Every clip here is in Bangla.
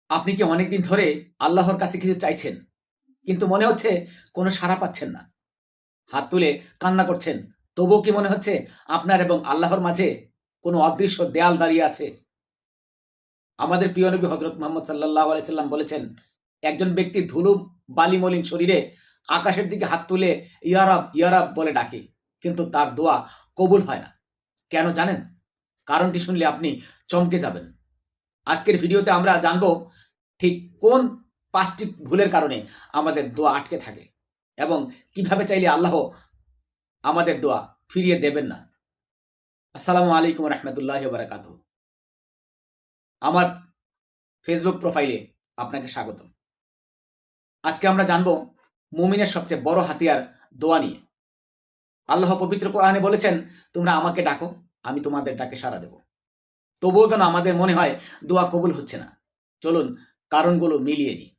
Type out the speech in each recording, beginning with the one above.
আপনি কি অনেকদিন ধরে আল্লাহর কাছে কিছু চাইছেন, কিন্তু মনে হচ্ছে কোনো সাড়া পাচ্ছেন না? হাত তুলে কান্না করছেন, তবুও কি মনে হচ্ছে আপনার এবং আল্লাহর মাঝে কোনো অদৃশ্য দেয়াল দাঁড়িয়ে আছে? আমাদের প্রিয় নবী হযরত মুহাম্মদ সাল্লাল্লাহু আলাইহি সাল্লাম বলেছেন, একজন ব্যক্তি ধুলো বালি মলিন শরীরে আকাশের দিকে হাত তুলে ইয়া রাব, ইয়া রাব বলে ডাকে, কিন্তু তার দোয়া কবুল হয় না। কেন জানেন? কারণটি শুনলে আপনি চমকে যাবেন। আজকের ভিডিওতে আমরা জানব ঠিক কোন ৫টি ভুলের কারণে আমাদের দোয়া আটকে থাকে এবং কিভাবে চাইলে আল্লাহ আমাদের দোয়া ফিরিয়ে দেবেন না। আসসালামু আলাইকুম ওয়া রাহমাতুল্লাহি ওয়া বারাকাতুহু। আমার ফেসবুক প্রোফাইলে আপনাকে স্বাগতম। আজকে আমরা জানব মুমিনের সবচেয়ে বড় হাতিয়ার দোয়া নিয়ে। আল্লাহ পবিত্র কোরআনে বলেছেন, তোমরা আমাকে ডাকো, আমি তোমাদের ডাকে সাড়া দেব। তবুও কেন আমাদের মনে হয় দোয়া কবুল হচ্ছে না? চলুন কারণগুলো মিলিয়ে নিই।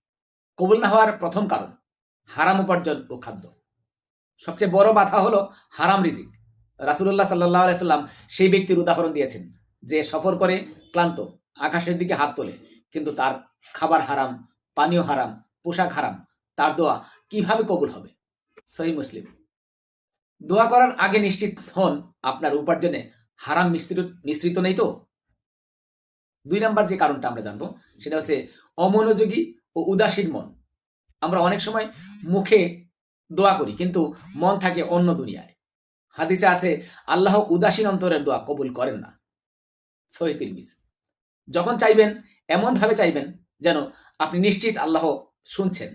কবুল না হওয়ার প্রথম কারণ হারাম উপার্জন ও খাদ্য। সবচেয়ে বড় বাধা হলো হারাম রিজিক। রাসূলুল্লাহ সাল্লাল্লাহু আলাইহি সাল্লাম সেই ব্যক্তির উদাহরণ দিয়েছেন যে সফর করে ক্লান্ত, আকাশের দিকে হাত তোলে, কিন্তু তার খাবার হারাম, পানীয় হারাম, পোশাক হারাম। তার দোয়া কিভাবে কবুল হবে? সহিহ মুসলিম। দোয়া করার আগে নিশ্চিত হন আপনার উপার্জনে হারাম মিশ্রিত নেই তো? ২ নাম্বার যে কারণটা আমরা জানবো সেটা হচ্ছে অমনোযোগী ও উদাসীন মন। আমরা অনেক সময় মুখে দোয়া করি কিন্তু মন থাকে অন্য দুনিয়ায়। হাদিসে আছে আল্লাহ উদাসীন অন্তরের দোয়া কবুল করেন না। সহিহ তিরমিজি। যখন চাইবেন এমন ভাবে চাইবেন যেন আপনি নিশ্চিত আল্লাহ শুনছেন।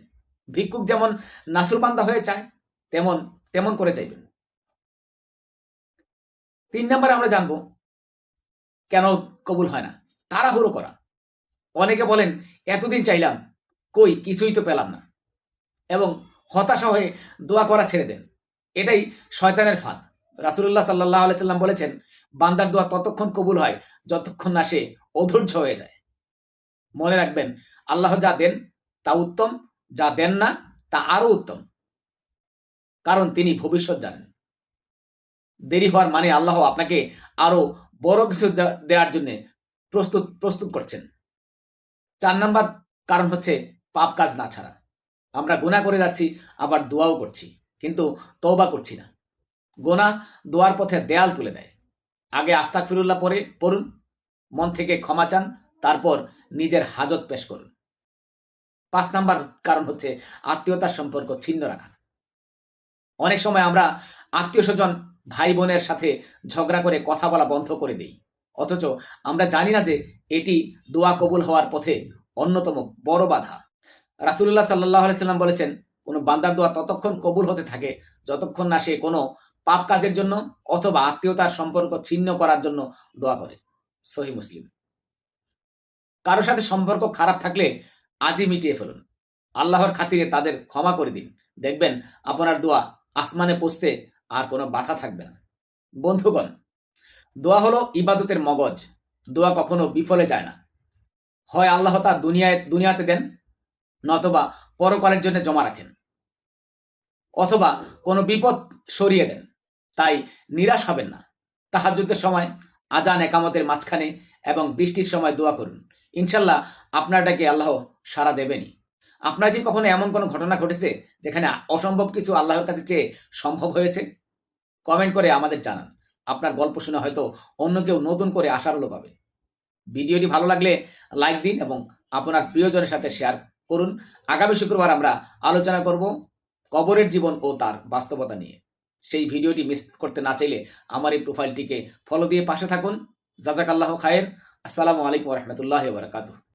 ভিক্ষুক যেমন নাছোড়বান্দা হয়ে চায় তেমন তেমন করে চাইবেন। ৩ নাম্বারে আমরা জানবো কেন কবুল হয় না? তাড়াহুড়ো করা। অনেকে বলেন এতদিন চাইলাম, কই কিছুই তো পেলাম না, এবং হতাশা হয়ে দোয়া করা ছেড়ে দেন। এটাই শয়তানের ফাঁদ। রাসূলুল্লাহ সাল্লাল্লাহু আলাইহি সাল্লাম বলেছেন, বান্দার দোয়া ততক্ষণ কবুল হয় যতক্ষণ না সে অধৈর্য হয়ে যায়। মনে রাখবেন, আল্লাহ যা দেন তা উত্তম, যা দেন না তা আরো উত্তম। কারণ তিনি ভবিষ্যৎ জানেন। দেরি হওয়ার মানে আল্লাহ আপনাকে আরো বড় কিছু দেওয়ার জন্য প্রস্তুত করছেন। ৪ নাম্বার কারণ হচ্ছে পাপ কাজ না ছাড়া। আমরা গুনাহ করে যাচ্ছি, আবার দোয়াও করছি, কিন্তু তওবা করছি না। গুনাহ দোয়ার পথে দেয়াল তুলে দেয়। আগে আস্তাগফিরুল্লাহ পড়ে পড়ুন, মন থেকে ক্ষমা চান, তারপর নিজের হাজত পেশ করুন। ৫ নাম্বার কারণ হচ্ছে আত্মীয়তার সম্পর্ক ছিন্ন রাখা। অনেক সময় আমরা আত্মীয়স্বজন, ভাই-বোনের সাথে ঝগড়া করে কথা বলা বন্ধ করে দেই। অথচ আমরা জানি না যে এটি দোয়া কবুল হওয়ার পথে অন্যতম বড় বাধা। রাসূলুল্লাহ সাল্লাল্লাহু আলাইহি সাল্লাম বলেছেন, কোন বান্দার দোয়া ততক্ষণ কবুল হতে থাকে যতক্ষণ না সে কোন পাপ কাজের জন্য অথবা আত্মীয়তার সম্পর্ক ছিন্ন করার জন্য দোয়া করে। সহিহ মুসলিম। কারো সাথে সম্পর্ক খারাপ থাকলে আজই মিটিয়ে ফেলুন। আল্লাহর খাতিরে তাদের ক্ষমা করে দিন। দেখবেন আপনার দোয়া আসমানে পৌঁছতে আর কোনো বাধা থাকবে না। বন্ধুগণ, দোয়া হলো ইবাদতের মগজ। দোয়া কখনো বিফলে যায় না। হয় আল্লাহ তা দুনিয়াতে দেন, নতবা পরকালের জন্য জমা রাখেন, অথবা কোনো বিপদ সরিয়ে দেন। তাই নিরাশ হবেন না। তাহাজ্জুদের সময়, আজান একামতের মাঝখানে এবং বৃষ্টির সময় দোয়া করুন। ইনশাল্লাহ আপনার ডাকে আল্লাহ সাড়া দেবেনই। আপনার কি কখনো এমন কোনো ঘটনা ঘটেছে যেখানে অসম্ভব কিছু আল্লাহর কাছে চেয়ে সম্ভব হয়েছে? কমেন্ট করে আমাদের জানান। আপনার গল্প শুনে হয়তো অন্য কেউ নতুন করে আশার আলো পাবে। ভিডিওটি ভালো লাগলে লাইক দিন এবং আপনার প্রিয়জনের সাথে শেয়ার করুন। আগামী শুক্রবার আমরা আলোচনা করব কবরের জীবন ও তার বাস্তবতা নিয়ে। সেই ভিডিওটি মিস করতে না চাইলে আমার এই প্রোফাইলটিকে ফলো দিয়ে পাশে থাকুন। জাযাকাল্লাহু খায়ের। আসসালামু আলাইকুম ওয়া রাহমাতুল্লাহি ওয়া বারাকাতুহু।